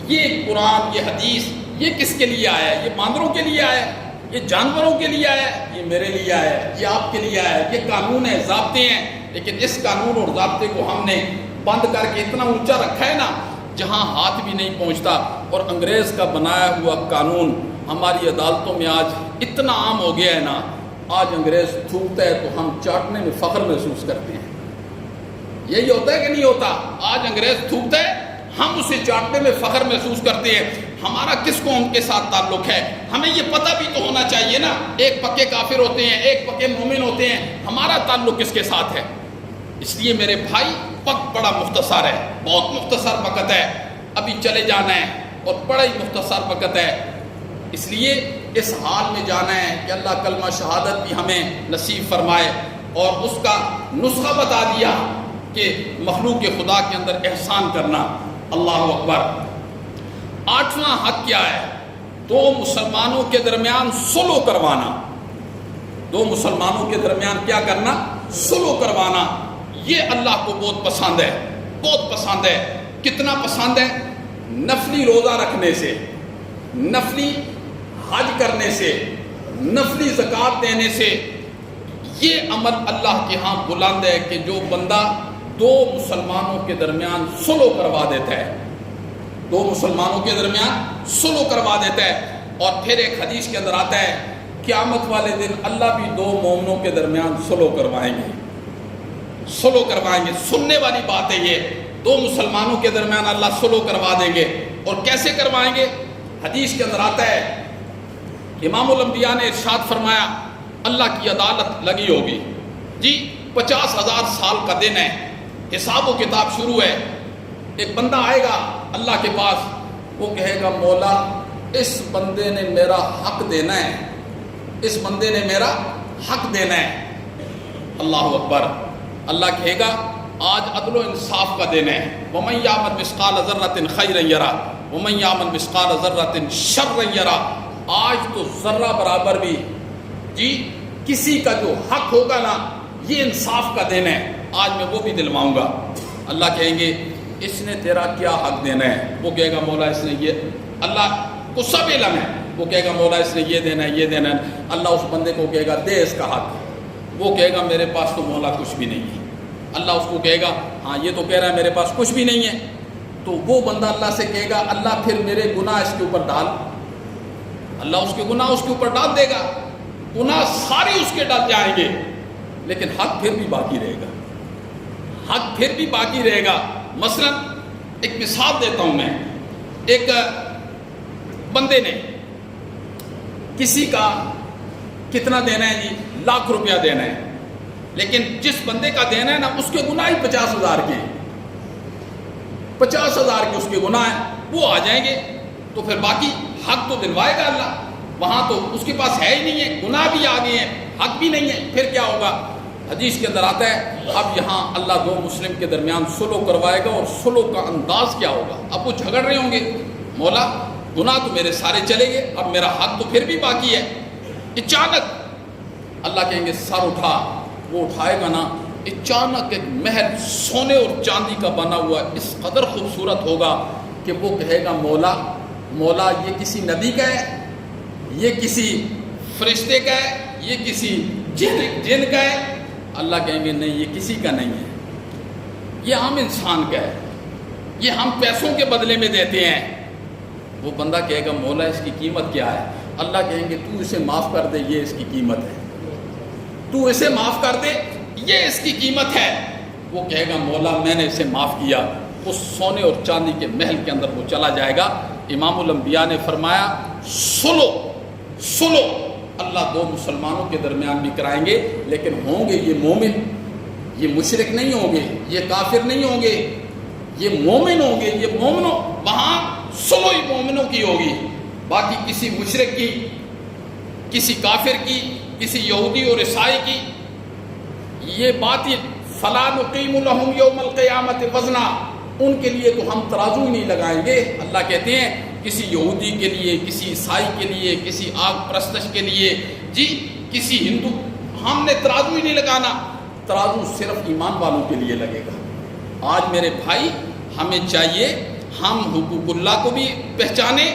یہ قرآن، یہ حدیث، یہ کس کے لیے آیا ہے؟ یہ باندروں کے لیے آیا ہے، یہ جانوروں کے لیے آیا ہے، یہ میرے لیے آیا ہے، یہ آپ کے لیے آیا ہے. یہ قانون ہے، ضابطے ہیں، لیکن اس قانون اور ضابطے کو ہم نے بند کر کے اتنا اونچا رکھا ہے نا جہاں ہاتھ بھی نہیں پہنچتا. اور انگریز کا بنایا ہوا قانون ہماری عدالتوں میں آج اتنا عام ہو گیا ہے نا، آج انگریز تھوکتا ہے تو ہم چاٹنے میں فخر محسوس کرتے ہیں. یہی ہوتا ہے کہ نہیں ہوتا؟ آج انگریز تھوکتا ہے، ہم اسے چاٹنے میں فخر محسوس کرتے ہیں. ہمارا کس قوم کے ساتھ تعلق ہے؟ ہمیں یہ پتہ بھی تو ہونا چاہیے نا. ایک پکے کافر ہوتے ہیں، ایک پکے مومن ہوتے ہیں، ہمارا تعلق کس کے ساتھ ہے؟ اس لیے میرے بھائی وقت بڑا مختصر ہے، بہت مختصر وقت ہے، ابھی چلے جانا ہے اور بڑا ہی مختصر وقت ہے. اس لیے اس حال میں جانا ہے کہ اللہ کلمہ شہادت بھی ہمیں نصیب فرمائے. اور اس کا نسخہ بتا دیا کہ مخلوق خدا کے اندر احسان کرنا. اللہ اکبر. 8واں حق کیا ہے؟ دو مسلمانوں کے درمیان صلح کروانا. دو مسلمانوں کے درمیان کیا کرنا؟ صلح کروانا. یہ اللہ کو بہت پسند ہے، بہت پسند ہے. کتنا پسند ہے؟ نفلی روزہ رکھنے سے، نفلی حج کرنے سے، نفلی زکوٰۃ دینے سے. یہ عمل اللہ کے ہاں بلند ہے کہ جو بندہ دو مسلمانوں کے درمیان صلح کروا دیتا ہے، دو مسلمانوں کے درمیان صلح کروا دیتا ہے. اور پھر ایک حدیث کے اندر آتا ہے قیامت والے دن اللہ بھی دو مومنوں کے درمیان صلح کروائیں گے، صلح کروائیں گے. سننے والی بات ہے یہ. دو مسلمانوں کے درمیان اللہ صلح کروا دیں گے. اور کیسے کروائیں گے؟ حدیث کے اندر آتا ہے امام الانبیاء نے ارشاد فرمایا اللہ کی عدالت لگی ہوگی جی، 50,000 سال کا دن ہے، حساب و کتاب شروع ہے. ایک بندہ آئے گا اللہ کے پاس، وہ کہے گا مولا اس بندے نے میرا حق دینا ہے، اس بندے نے میرا حق دینا ہے. اللہ اکبر. اللہ کہے گا آج عدل و انصاف کا دن ہے. وَمَن يَعْمَلْ مِثْقَالَ ذَرَّةٍ خَيْرًا يَرَهُ وَمَن يَعْمَلْ مِثْقَالَ ذَرَّةٍ شَرًّا يَرَهُ. آج تو ذرہ برابر بھی جی کسی کا جو حق ہوگا نا، یہ انصاف کا دن ہے، آج میں وہ بھی دلواؤں گا. اللہ کہیں گے اس نے تیرا کیا حق دینا ہے؟ وہ کہے گا مولا اس نے یہ، اللہ کو سب علم ہے، وہ کہے گا مولا اس نے یہ دینا ہے، یہ دینا ہے. اللہ اس بندے کو کہے گا دے اس کا حق. وہ کہے گا میرے پاس تو مولا کچھ بھی نہیں ہے. اللہ اس کو کہے گا ہاں یہ تو کہہ رہا ہے میرے پاس کچھ بھی نہیں ہے. تو وہ بندہ اللہ سے کہے گا اللہ پھر میرے گناہ اس کے اوپر ڈال. اللہ اس کے گناہ اس کے اوپر ڈال دے گا. گناہ سارے اس کے ڈال جائیں گے، لیکن حق پھر بھی باقی رہے گا، حق پھر بھی باقی رہے گا. مثلا ایک مثال دیتا ہوں میں. ایک بندے نے کسی کا کتنا دینا ہے جی؟ ₹1,00,000 دینا ہے، لیکن جس بندے کا دینا ہے نا اس کے گناہ ہی 50,000 کے، 50,000 کے اس کے گناہ ہیں. وہ آ جائیں گے تو پھر باقی حق تو دلوائے گا اللہ. وہاں تو اس کے پاس ہے ہی نہیں ہے، گناہ بھی آ گئے ہیں، حق بھی نہیں ہے. پھر کیا ہوگا؟ حدیث کے اندر آتا ہے اب یہاں اللہ دو مسلم کے درمیان صلح کروائے گا. اور صلح کا انداز کیا ہوگا؟ اب وہ جھگڑ رہے ہوں گے، مولا گناہ تو میرے سارے چلے گئے، اب میرا حق تو پھر بھی باقی ہے. اچانک اللہ کہیں گے سر اٹھا. وہ اٹھائے گا نا، اچانک ایک محل سونے اور چاندی کا بنا ہوا اس قدر خوبصورت ہوگا کہ وہ کہے گا مولا مولا یہ کسی نبی کا ہے، یہ کسی فرشتے کا ہے، یہ کسی جن کا ہے؟ اللہ کہیں گے نہیں یہ کسی کا نہیں ہے، یہ عام انسان کا ہے، یہ ہم پیسوں کے بدلے میں دیتے ہیں. وہ بندہ کہے گا مولا اس کی قیمت کیا ہے؟ اللہ کہیں گے تو اسے معاف کر دے، یہ اس کی قیمت ہے. تو اسے معاف کر دے، یہ اس کی قیمت ہے. وہ کہے گا مولا میں نے اسے معاف کیا. اس سونے اور چاندی کے محل کے اندر وہ چلا جائے گا. امام الانبیاء نے فرمایا سلو اللہ دو مسلمانوں کے درمیان بھی کرائیں گے، لیکن ہوں گے یہ مومن، یہ مشرک نہیں ہوں گے، یہ کافر نہیں ہوں گے، یہ مومن ہوں گے. یہ مومنوں وہاں سلو ہی مومنوں کی ہوگی، باقی کسی مشرک کی، کسی کافر کی، کسی یہودی اور عیسائی کی یہ بات ہی فلا نقیم لہم یوم القیامت وزنا، ان کے لیے تو ہم ترازو ہی نہیں لگائیں گے۔ اللہ کہتے ہیں کسی یہودی کے لیے، کسی عیسائی کے لیے، کسی آگ پرستش کے لیے، جی کسی ہندو، ہم نے ترازو ہی نہیں لگانا، ترازو صرف ایمان والوں کے لیے لگے گا۔ آج میرے بھائی ہمیں چاہیے ہم حقوق اللہ کو بھی پہچانیں،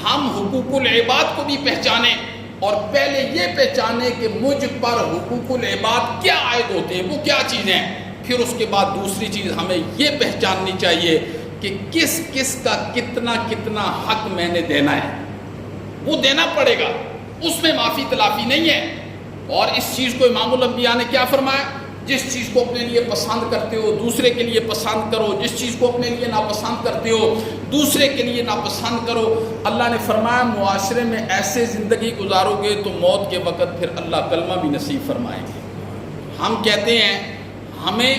ہم حقوق العباد کو بھی پہچانیں، اور پہلے یہ پہچانیں کہ مجھ پر حقوق العباد کیا عائد ہوتے ہیں، وہ کیا چیزیں ہیں۔ پھر اس کے بعد دوسری چیز ہمیں یہ پہچاننی چاہیے کہ کس کس کا کتنا کتنا حق میں نے دینا ہے، وہ دینا پڑے گا، اس میں معافی تلافی نہیں ہے۔ اور اس چیز کو امام الانبیاء نے کیا فرمایا، جس چیز کو اپنے لیے پسند کرتے ہو دوسرے کے لیے پسند کرو، جس چیز کو اپنے لیے ناپسند کرتے ہو دوسرے کے لیے ناپسند کرو۔ اللہ نے فرمایا معاشرے میں ایسے زندگی گزارو گے تو موت کے وقت پھر اللہ کلمہ بھی نصیب فرمائیں گے۔ ہم کہتے ہیں ہمیں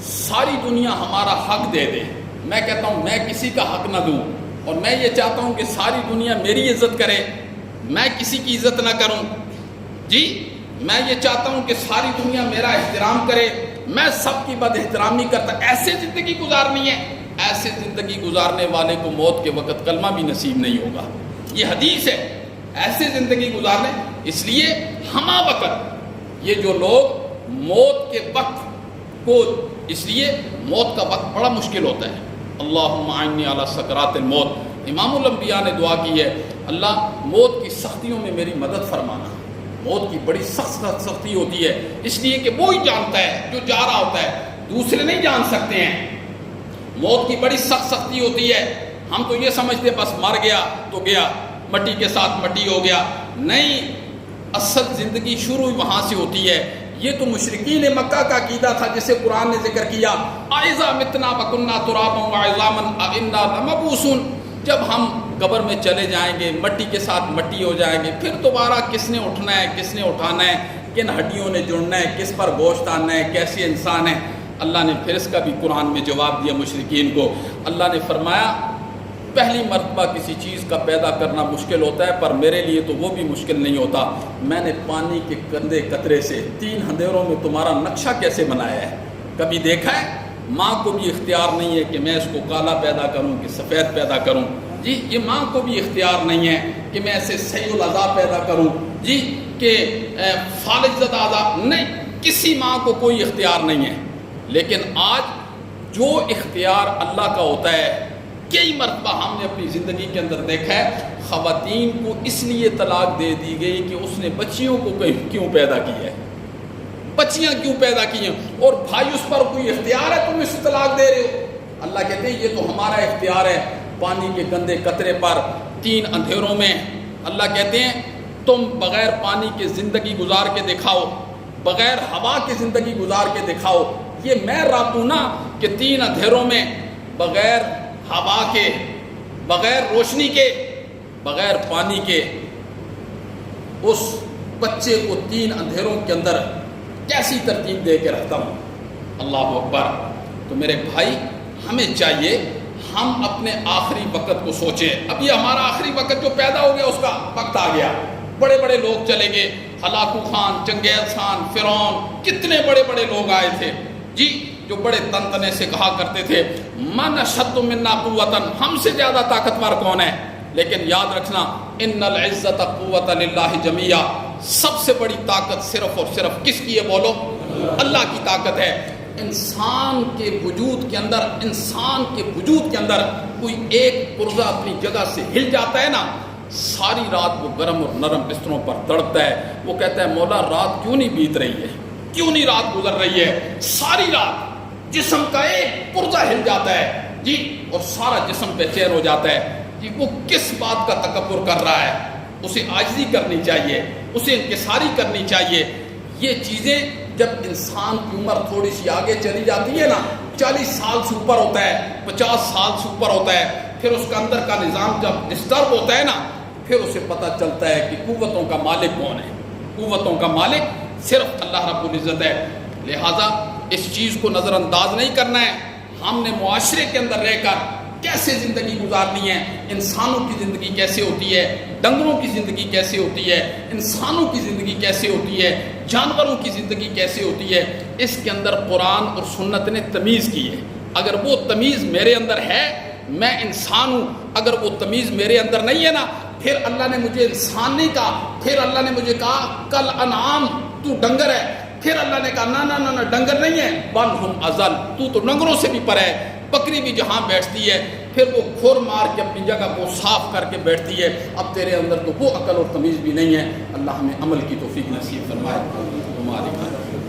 ساری دنیا ہمارا حق دے دے، میں کہتا ہوں میں کسی کا حق نہ دوں، اور میں یہ چاہتا ہوں کہ ساری دنیا میری عزت کرے، میں کسی کی عزت نہ کروں، جی میں یہ چاہتا ہوں کہ ساری دنیا میرا احترام کرے، میں سب کی بد احترامی کرتا۔ ایسے زندگی گزارنی ہے، ایسے زندگی گزارنے والے کو موت کے وقت کلمہ بھی نصیب نہیں ہوگا، یہ حدیث ہے۔ ایسے زندگی گزارنے، اس لیے ہمہ وقت یہ جو لوگ موت کے وقت کو، اس لیے موت کا وقت بڑا مشکل ہوتا ہے۔ اللہم اعنی علی سکرات الموت، امام الانبیاء نے دعا کی ہے اللہ موت کی سختیوں میں میری مدد فرمانا۔ موت کی بڑی سخت سختی ہوتی ہے، اس لیے کہ وہی جانتا ہے جو جا رہا ہوتا ہے، دوسرے نہیں جان سکتے ہیں۔ موت کی بڑی سخت سختی ہوتی ہے، ہم تو یہ سمجھتے بس مر گیا تو گیا، مٹی کے ساتھ مٹی ہو گیا، نہیں، اصل زندگی شروع وہاں سے ہوتی ہے۔ یہ تو مشرکین مکہ کا عقیدہ تھا جسے قرآن نے ذکر کیا، اذا متنا وکنا ترابا وعظاما انا لمبعوثون، جب ہم قبر میں چلے جائیں گے، مٹی کے ساتھ مٹی ہو جائیں گے، پھر دوبارہ کس نے اٹھنا ہے، کس نے اٹھانا ہے، کن ہڈیوں نے جڑنا ہے، کس پر گوشت آنا ہے، کیسے انسان ہے۔ اللہ نے پھر اس کا بھی قرآن میں جواب دیا مشرکین کو۔ اللہ نے فرمایا پہلی مرتبہ کسی چیز کا پیدا کرنا مشکل ہوتا ہے، پر میرے لیے تو وہ بھی مشکل نہیں ہوتا۔ میں نے پانی کے گندے قطرے سے 3 اندھیروں میں تمہارا نقشہ کیسے بنایا ہے، کبھی دیکھا ہے؟ ماں کو بھی اختیار نہیں ہے کہ میں اس کو کالا پیدا کروں کہ سفید پیدا کروں، جی یہ ماں کو بھی اختیار نہیں ہے کہ میں ایسے صحیح الاعضاء پیدا کروں، جی کہ فالج زدہ اعضاء، نہیں، کسی ماں کو کوئی اختیار نہیں ہے۔ لیکن آج جو اختیار اللہ کا ہوتا ہے، کئی مرتبہ ہم نے اپنی زندگی کے اندر دیکھا ہے خواتین کو اس لیے طلاق دے دی گئی کہ اس نے بچیوں کو کیوں پیدا کیا ہے، بچیاں کیوں پیدا کی ہیں، اور بھائی اس پر کوئی اختیار ہے تم اس سے طلاق دے رہے ہو؟ اللہ کہتے ہیں یہ تو ہمارا اختیار ہے، پانی کے گندے قطرے پر 3 اندھیروں میں۔ اللہ کہتے ہیں تم بغیر پانی کے زندگی گزار کے دکھاؤ، بغیر ہوا کے زندگی گزار کے دکھاؤ، یہ میں رات ہوں نا کہ 3 اندھیروں میں بغیر ہوا کے، بغیر روشنی کے، بغیر پانی کے اس بچے کو 3 اندھیروں کے اندر کیسی ترتیب دے کے رکھتا ہوں۔ اللہ اکبر۔ تو میرے بھائی ہمیں چاہیے ہم اپنے آخری وقت کو سوچیں۔ اب یہ ہمارا آخری وقت جو پیدا ہو گیا اس کا وقت آ گیا، بڑے بڑے لوگ چلے گئے، ہلاکو خان، چنگیز خان، فرعون، کتنے بڑے بڑے لوگ آئے تھے، جی جو بڑے تنتنے سے کہا کرتے تھے من اشد منا قوتا، ہم سے زیادہ طاقتور کون ہے؟ لیکن یاد رکھنا ان العزت قوت للہ جمیعا، سب سے بڑی طاقت صرف اور صرف کس کی ہے بولو؟ اللہ کی طاقت ہے۔ انسان کے وجود کے اندر، انسان کے وجود کے اندر کوئی ایک پرزہ اپنی جگہ سے ہل جاتا ہے نا، ساری رات وہ گرم اور نرم بستروں پر تڑپتا ہے، وہ کہتا ہے مولا رات کیوں نہیں بیت رہی ہے، کیوں نہیں رات گزر رہی ہے؟ ساری رات جسم کا ایک پرزہ ہل جاتا ہے جی، اور سارا جسم بے چین ہو جاتا ہے جی۔ وہ کس بات کا تکبر کر رہا ہے؟ اسے عاجزی کرنی چاہیے، اسے انکساری کرنی چاہیے۔ یہ چیزیں جب انسان کی عمر تھوڑی سی آگے چلی جاتی ہے نا، 40 سال سے اوپر ہوتا ہے، 50 سال سے اوپر ہوتا ہے، پھر اس کا اندر کا نظام جب ڈسٹرب ہوتا ہے نا، پھر اسے پتہ چلتا ہے کہ قوتوں کا مالک کون ہے۔ قوتوں کا مالک صرف اللہ رب العزت ہے۔ لہٰذا اس چیز کو نظر انداز نہیں کرنا ہے۔ ہم نے معاشرے کے اندر رہ کر کیسے زندگی گزارنی ہے، انسانوں کی زندگی کیسے ہوتی ہے، ڈنگروں کی زندگی کیسے ہوتی ہے، انسانوں کی زندگی کیسے ہوتی ہے، جانوروں کی زندگی کیسے ہوتی ہے، اس کے اندر قرآن اور سنت نے تمیز کی ہے۔ اگر وہ تمیز میرے اندر ہے، میں انسان ہوں، اگر وہ تمیز میرے اندر نہیں ہے نا، پھر اللہ نے مجھے انسان نہیں کہا، پھر اللہ نے مجھے کہا کل انعام تو ڈنگر ہے، پھر اللہ نے کہا نہ ڈنگر نہیں ہے، بل ہم ازل تو ڈنگروں سے بھی پر ہے، بکری بھی جہاں بیٹھتی ہے پھر وہ کھور مار کے اپنی جگہ کو صاف کر کے بیٹھتی ہے، اب تیرے اندر تو وہ عقل اور تمیز بھی نہیں ہے۔ اللہ ہمیں عمل کی توفیق نصیب فرمائے۔